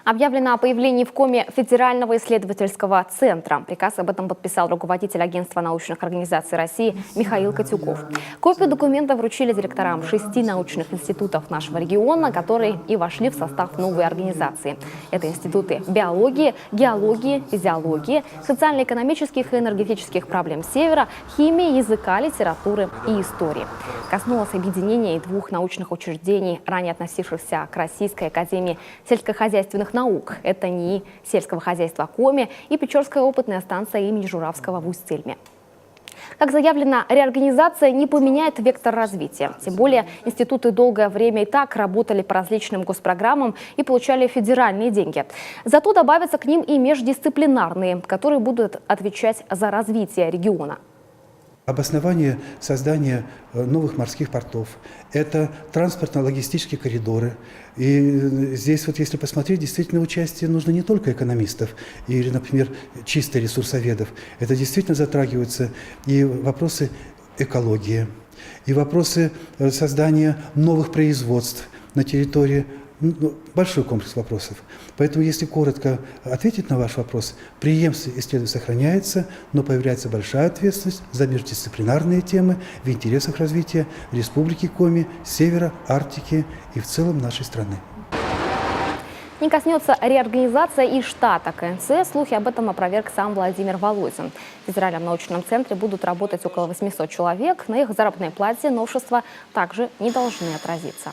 Объявлено о появлении в Коми Федерального исследовательского центра. Приказ об этом подписал руководитель Агентства научных организаций России Михаил Котюков. Копию документа вручили директорам 6 научных институтов нашего региона, которые и вошли в состав новой организации. Это институты биологии, геологии, физиологии, социально-экономических и энергетических проблем Севера, химии, языка, литературы и истории. Коснулось объединения и 2 научных учреждений, ранее относившихся к Российской академии сельскохозяйственных наук. Это НИИ сельского хозяйства Коми и Печорская опытная станция имени Журавского в Усть-Ильме. Как заявлено, реорганизация не поменяет вектор развития. Тем более институты долгое время и так работали по различным госпрограммам и получали федеральные деньги. Зато добавятся к ним и междисциплинарные, которые будут отвечать за развитие региона. Обоснование создания новых морских портов – это транспортно-логистические коридоры. И здесь, вот если посмотреть, действительно участие нужно не только экономистов или, например, чисто ресурсоведов. Это действительно затрагиваются и вопросы экологии, и вопросы создания новых производств на территории. Большой комплекс вопросов. Поэтому, если коротко ответить на ваш вопрос, преемственность исследований сохраняется, но появляется большая ответственность за междисциплинарные темы в интересах развития Республики Коми, Севера, Арктики и в целом нашей страны. Не коснется реорганизация и штата КНЦ. Слухи об этом опроверг сам Владимир Володин. В Федеральном научном центре будут работать около 800 человек. На их заработной плате новшества также не должны отразиться.